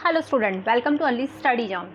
Hello student, welcome to only study zone.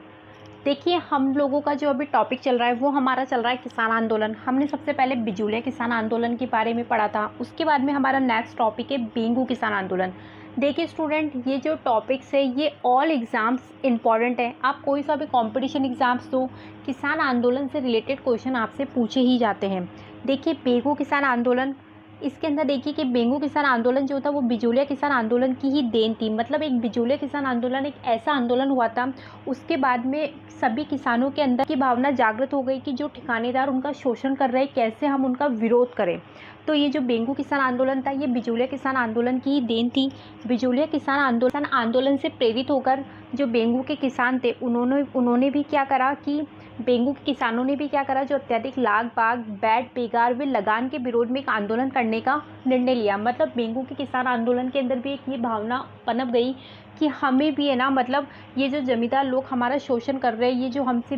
देखिए, हम लोगों का जो अभी टॉपिक चल रहा है वो हमारा चल रहा है किसान आंदोलन। हमने सबसे पहले बिजूलिया किसान आंदोलन के बारे में पढ़ा था। उसके बाद में हमारा नेक्स्ट टॉपिक है बेंगू किसान आंदोलन। देखिए स्टूडेंट, ये जो टॉपिक्स है ये ऑल एग्ज़ाम्स इंपॉर्टेंट है। आप कोई सा भी कंपटीशन एग्ज़ाम्स दो, किसान आंदोलन से रिलेटेड क्वेश्चन आपसे पूछे ही जाते हैं। देखिए बेंगू किसान आंदोलन, इसके अंदर देखिए कि बेंगू किसान आंदोलन जो था वो बिजूलिया किसान आंदोलन की ही देन थी। मतलब एक बिजूलिया किसान आंदोलन एक ऐसा आंदोलन हुआ था, उसके बाद में सभी किसानों के अंदर की भावना जागृत हो गई कि जो ठिकानेदार उनका शोषण कर रहे हैं कैसे हम उनका विरोध करें। तो ये जो बेंगू किसान आंदोलन था ये बिजूलिया किसान आंदोलन की ही देन थी। बिजूलिया किसान आंदोलन से प्रेरित होकर जो बेंगू के किसान थे उन्होंने भी क्या करा कि बेंगू के किसानों ने भी क्या करा, जो अत्यधिक लाग बाग बैट बेगार व लगान के विरोध में एक आंदोलन करने का निर्णय लिया। मतलब बेंगू के किसान आंदोलन के अंदर भी एक ये भावना पनप गई कि हमें भी है ना, मतलब ये जो जमींदार लोग हमारा शोषण कर रहे हैं, ये जो हमसे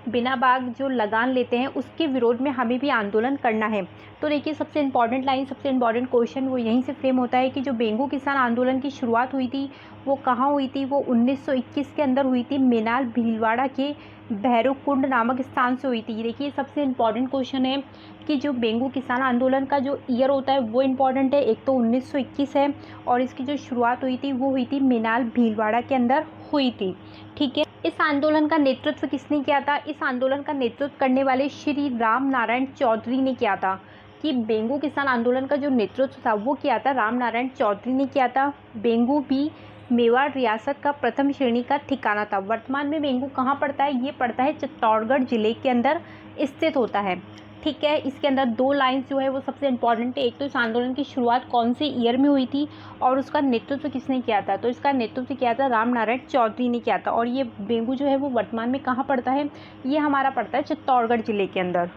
बिना बाग जो लगान लेते हैं उसके विरोध में हमें भी आंदोलन करना है। तो देखिए सबसे इंपॉर्टेंट लाइन, सबसे इंपॉर्टेंट क्वेश्चन वो यहीं से फ्रेम होता है कि जो बेंगू किसान आंदोलन की शुरुआत हुई थी वो कहाँ हुई थी। वो 1921 के अंदर हुई थी, मेनाल भीलवाड़ा के भैरवकुंड नामक स्थान से हुई थी। देखिए सबसे इम्पॉर्टेंट क्वेश्चन है कि जो बेंगू किसान आंदोलन का जो ईयर होता है वो इम्पॉर्टेंट है। एक तो 1921 है और इसकी जो शुरुआत हुई थी वो हुई थी मेनाल भीलवाड़ा के अंदर हुई थी। ठीक है, इस आंदोलन का नेतृत्व किसने किया था? इस आंदोलन का नेतृत्व करने वाले श्री राम नारायण चौधरी ने किया था। कि बेंगू किसान आंदोलन का जो नेतृत्व था वो किया था राम नारायण चौधरी ने किया था। बेंगू भी मेवाड़ रियासत का प्रथम श्रेणी का ठिकाना था। वर्तमान में बेंगू कहाँ पड़ता है? ये पड़ता है चित्तौड़गढ़ जिले के अंदर स्थित होता है। ठीक है, इसके अंदर दो लाइंस जो है वो सबसे इंपॉर्टेंट है। एक तो इस आंदोलन की शुरुआत कौन से ईयर में हुई थी और उसका नेतृत्व किसने किया था? तो इसका नेतृत्व किया था राम नारायण चौधरी ने किया था। और ये बेंगू जो है वो वर्तमान में कहाँ पड़ता है? ये हमारा पड़ता है चित्तौड़गढ़ जिले के अंदर।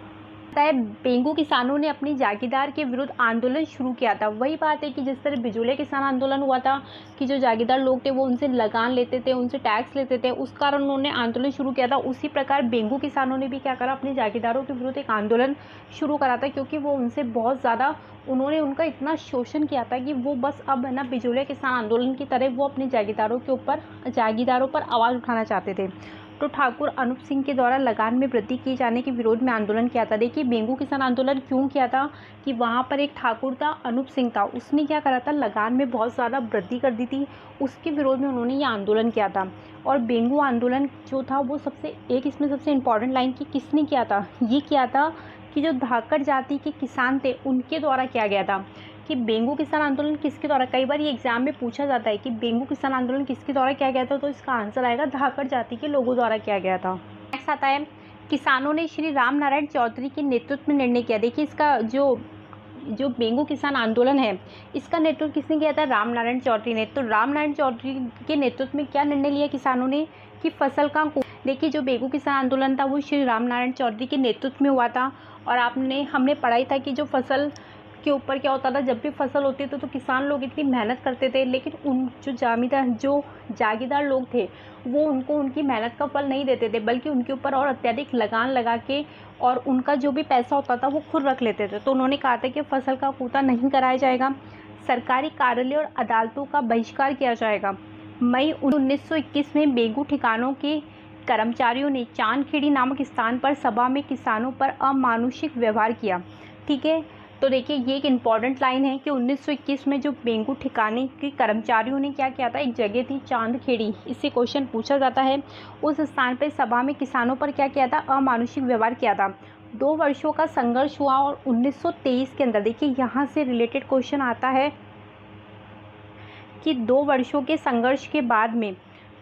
बेंगू किसानों ने अपनी जागीरदार के विरुद्ध आंदोलन शुरू किया था। वही बात है कि जिस तरह बिजूलिया किसान आंदोलन हुआ था कि जो जागीरदार लोग थे वो उनसे लगान लेते थे, उनसे टैक्स लेते थे, उस कारण उन्होंने आंदोलन शुरू किया था। उसी प्रकार बेंगू किसानों ने भी क्या करा, अपने जागीरदारों के विरुद्ध एक आंदोलन शुरू करा था, क्योंकि वो उनसे बहुत ज़्यादा उन्होंने उनका इतना शोषण किया था कि वो बस अब है ना बिजूलिया किसान आंदोलन की तरह वो अपने जागीरदारों पर आवाज़ उठाना चाहते थे। तो ठाकुर अनूप सिंह के द्वारा लगान में वृद्धि किए जाने के विरोध में आंदोलन किया था। देखिए बेंगू किसान आंदोलन क्यों किया था कि वहाँ पर एक ठाकुर था, अनूप सिंह था, उसने क्या करा था, लगान में बहुत ज़्यादा वृद्धि कर दी थी। उसके विरोध में उन्होंने ये आंदोलन किया था। और बेंगू आंदोलन जो था वो इसमें सबसे इम्पॉर्टेंट लाइन कि किसने किया था, ये किया था कि जो धाकड़ जाति के किसान थे उनके द्वारा किया गया था। कि बेंगू किसान आंदोलन किसके द्वारा, कई बार ये एग्जाम में पूछा जाता है कि बेंगू किसान आंदोलन किसके द्वारा किया गया था, तो इसका आंसर आएगा धाकड़ जाति के लोगों द्वारा किया गया था। नेक्स्ट आता है, किसानों ने श्री राम नारायण चौधरी के नेतृत्व में निर्णय किया। देखिए इसका जो बेंगू किसान आंदोलन है इसका नेतृत्व किसने किया था? राम नारायण चौधरी ने। तो राम नारायण चौधरी के नेतृत्व में क्या निर्णय लिया किसानों ने कि फसल का, देखिए जो बेंगू किसान आंदोलन था वो श्री राम नारायण चौधरी के नेतृत्व में हुआ था। और हमने पढ़ाई था कि जो फसल के ऊपर क्या होता था, जब भी फसल होती थी तो किसान लोग इतनी मेहनत करते थे, लेकिन उन जो जागीरदार लोग थे वो उनको उनकी मेहनत का फल नहीं देते थे, बल्कि उनके ऊपर और अत्यधिक लगान लगा के और उनका जो भी पैसा होता था वो खुद रख लेते थे। तो उन्होंने कहा था कि फसल का कोता नहीं कराया जाएगा, सरकारी कार्यालय और अदालतों का बहिष्कार किया जाएगा। मई 1921 में बेंगू ठिकानों के कर्मचारियों ने चांदखेड़ी नामक स्थान पर सभा में किसानों पर अमानुषिक व्यवहार किया। ठीक है, तो देखिए ये एक इम्पॉर्टेंट लाइन है कि 1921 में जो बेंगू ठिकाने के कर्मचारियों ने क्या किया था, एक जगह थी चांदखेड़ी, इससे क्वेश्चन पूछा जाता है, उस स्थान पर सभा में किसानों पर क्या किया था, अमानुषिक व्यवहार किया था। 2 वर्षों का संघर्ष हुआ और 1923 के अंदर, देखिए यहाँ से रिलेटेड क्वेश्चन आता है कि 2 वर्षों के संघर्ष के बाद में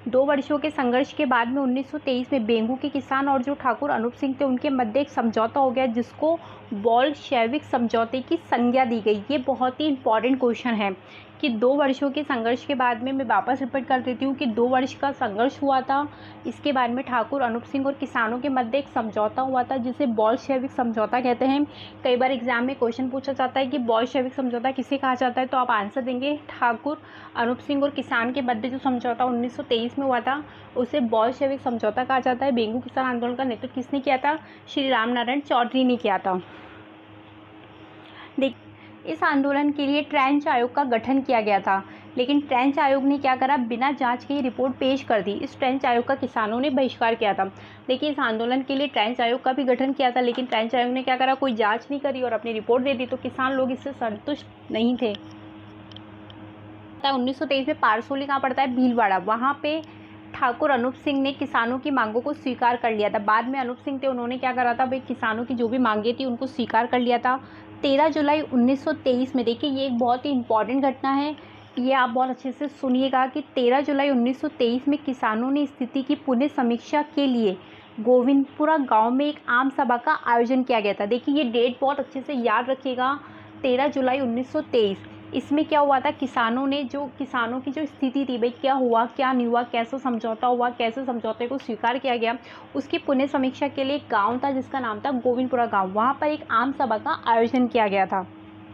1923 में बेंगू के किसान और जो ठाकुर अनूप सिंह थे उनके मध्य एक समझौता हो गया, जिसको बोल्शेविक समझौते की संज्ञा दी गई। ये बहुत ही इंपॉर्टेंट क्वेश्चन है कि 2 वर्षों के संघर्ष के बाद में, मैं वापस रिपीट कर देती हूँ कि 2 वर्ष का संघर्ष हुआ था, इसके बाद में ठाकुर अनूप सिंह और किसानों के मध्य एक समझौता हुआ था जिसे बोल्शेविक समझौता कहते हैं। कई बार एग्जाम में क्वेश्चन पूछा जाता है कि बोल्शेविक समझौता किसे कहा जाता है, तो आप आंसर देंगे ठाकुर अनूप सिंह और किसान के मध्य जो समझौता 1923 में हुआ था उसे बोल्शेविक समझौता कहा जाता है। बेंगू किसान आंदोलन का नेतृत्व किसने किया था? श्री राम नारायण चौधरी ने किया था। इस आंदोलन के लिए ट्रेंच आयोग का गठन किया गया था। लेकिन ट्रेंच आयोग ने क्या करा, बिना जांच के ही रिपोर्ट पेश कर दी। इस ट्रेंच आयोग का किसानों ने बहिष्कार किया था। देखिए, इस आंदोलन के लिए ट्रेंच आयोग का भी गठन किया था, लेकिन ट्रेंच आयोग ने क्या करा, कोई जाँच नहीं करी और अपनी रिपोर्ट दे दी। तो किसान लोग इससे संतुष्ट नहीं थे। 1923 में पारसोली कहाँ पड़ता है, भीलवाड़ा, वहाँ पे ठाकुर अनूप सिंह ने किसानों की मांगों को स्वीकार कर लिया था। बाद में अनूप सिंह थे, उन्होंने क्या करा था भाई, किसानों की जो भी मांगे थी उनको स्वीकार कर लिया था। 13 जुलाई 1923 में, देखिए ये एक बहुत ही इंपॉर्टेंट घटना है, ये आप बहुत अच्छे से सुनिएगा कि 13 जुलाई 1923 में किसानों ने स्थिति की पुनः समीक्षा के लिए गोविंदपुरा गांव में एक आम सभा का आयोजन किया गया था। देखिए ये डेट बहुत अच्छे से याद रखिएगा, 13 जुलाई 1923। इसमें क्या हुआ था, किसानों की जो स्थिति थी भाई, क्या हुआ क्या नहीं हुआ, कैसे समझौता हुआ, कैसे समझौते को स्वीकार किया गया, उसकी पुनः समीक्षा के लिए एक गाँव था जिसका नाम था गोविंदपुरा गाँव, वहाँ पर एक आम सभा का आयोजन किया गया था।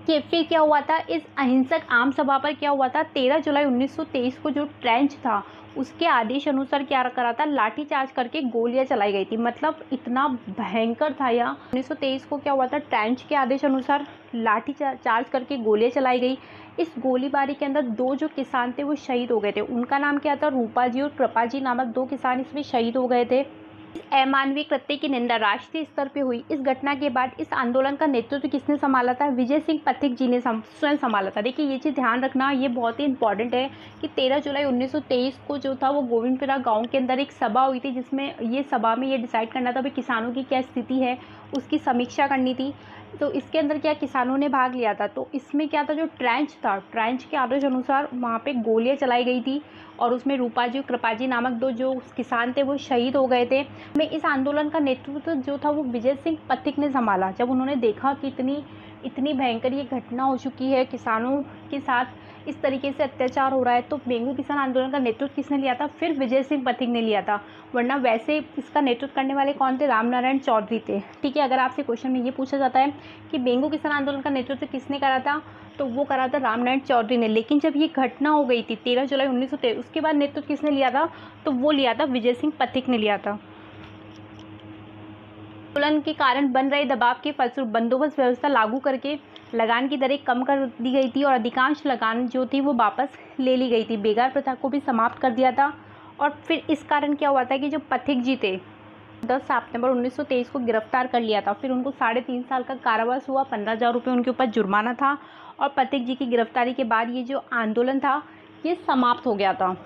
कि फिर क्या हुआ था, इस अहिंसक आम सभा पर क्या हुआ था, 13 जुलाई 1923 को जो ट्रेंच था उसके आदेश अनुसार क्या करा था, लाठीचार्ज करके गोलियां चलाई गई थी। मतलब इतना भयंकर था यह। 1923 को क्या हुआ था, ट्रेंच के आदेश अनुसार लाठीचार्ज करके गोलियां चलाई गई। इस गोलीबारी के अंदर 2 जो किसान थे वो शहीद हो गए थे। उनका नाम क्या था, रूपा जी और कृपा जी नामक 2 किसान इसमें शहीद हो गए थे। इस अमानवीय कृत्य की निंदा राष्ट्रीय स्तर पे हुई। इस घटना के बाद इस आंदोलन का नेतृत्व किसने संभाला था, विजय सिंह पथिक जी ने स्वयं संभाला था। देखिए ये चीज़ ध्यान रखना, ये बहुत ही इंपॉर्टेंट है कि 13 जुलाई 1923 को जो था वो गोविंदपुरा गांव के अंदर एक सभा हुई थी, जिसमें ये सभा में ये डिसाइड करना था भाई किसानों की क्या स्थिति है, उसकी समीक्षा करनी थी। तो इसके अंदर क्या किसानों ने भाग लिया था। तो इसमें क्या था, जो ट्रेंच था, ट्रेंच के आदेश अनुसार वहाँ पे गोलियां चलाई गई थी और उसमें रूपा जी कृपा जी नामक 2 जो किसान थे वो शहीद हो गए थे। में इस आंदोलन का नेतृत्व जो था वो विजय सिंह पथिक ने संभाला। जब उन्होंने देखा कि इतनी भयंकर ये घटना हो चुकी है, किसानों के साथ इस तरीके से अत्याचार हो रहा है, तो बेंगू किसान आंदोलन का नेतृत्व किसने लिया था, फिर विजय सिंह पथिक ने लिया था। वरना वैसे इसका नेतृत्व करने वाले कौन थे, रामनारायण चौधरी थे। ठीक है, अगर आपसे क्वेश्चन में ये पूछा जाता है कि बेंगू किसान आंदोलन का नेतृत्व किसने करा था, तो वो करा था रामनारायण चौधरी ने। लेकिन जब ये घटना हो गई थी 13 जुलाई 1923, उसके बाद नेतृत्व किसने लिया था, तो वो लिया था विजय सिंह पथिक ने लिया था। आंदोलन के कारण बन रहे दबाव के फलस्वरूप बंदोबस्त व्यवस्था लागू करके लगान की दरें कम कर दी गई थी और अधिकांश लगान जो थी वो वापस ले ली गई थी। बेगार प्रथा को भी समाप्त कर दिया था। और फिर इस कारण क्या हुआ था कि जो पथिक जी थे 10 सितंबर 1923 को गिरफ्तार कर लिया था। फिर उनको 3.5 साल का कारावास हुआ, 15,000 रुपये उनके ऊपर जुर्माना था। और पथिक जी की गिरफ्तारी के बाद ये जो आंदोलन था ये समाप्त हो गया था।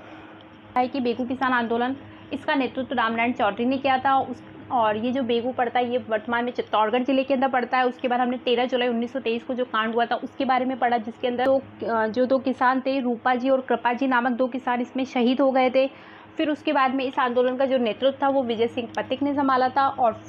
कि बेगू किसान आंदोलन, इसका नेतृत्व रामनारायण चौधरी ने किया था। और ये जो बेगू पड़ता है ये वर्तमान में चित्तौड़गढ़ जिले के अंदर पड़ता है। उसके बाद हमने 13 जुलाई 1923 को जो कांड हुआ था उसके बारे में पढ़ा, जिसके अंदर जो 2 किसान थे, रूपा जी और कृपा जी नामक 2 किसान इसमें शहीद हो गए थे। फिर उसके बाद में इस आंदोलन का जो नेतृत्व था वो विजय सिंह पथिक ने संभाला था। और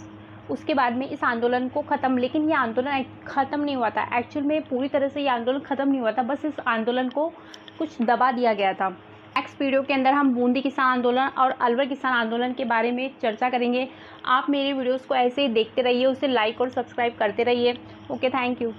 उसके बाद में इस आंदोलन को ख़त्म, लेकिन ये आंदोलन ख़त्म नहीं हुआ था। एक्चुअल में पूरी तरह से ये आंदोलन ख़त्म नहीं हुआ था, बस इस आंदोलन को कुछ दबा दिया गया था। नेक्स्ट वीडियो के अंदर हम बूंदी किसान आंदोलन और अलवर किसान आंदोलन के बारे में चर्चा करेंगे। आप मेरे वीडियोस को ऐसे ही देखते रहिए, उसे लाइक और सब्सक्राइब करते रहिए। Okay, thank you.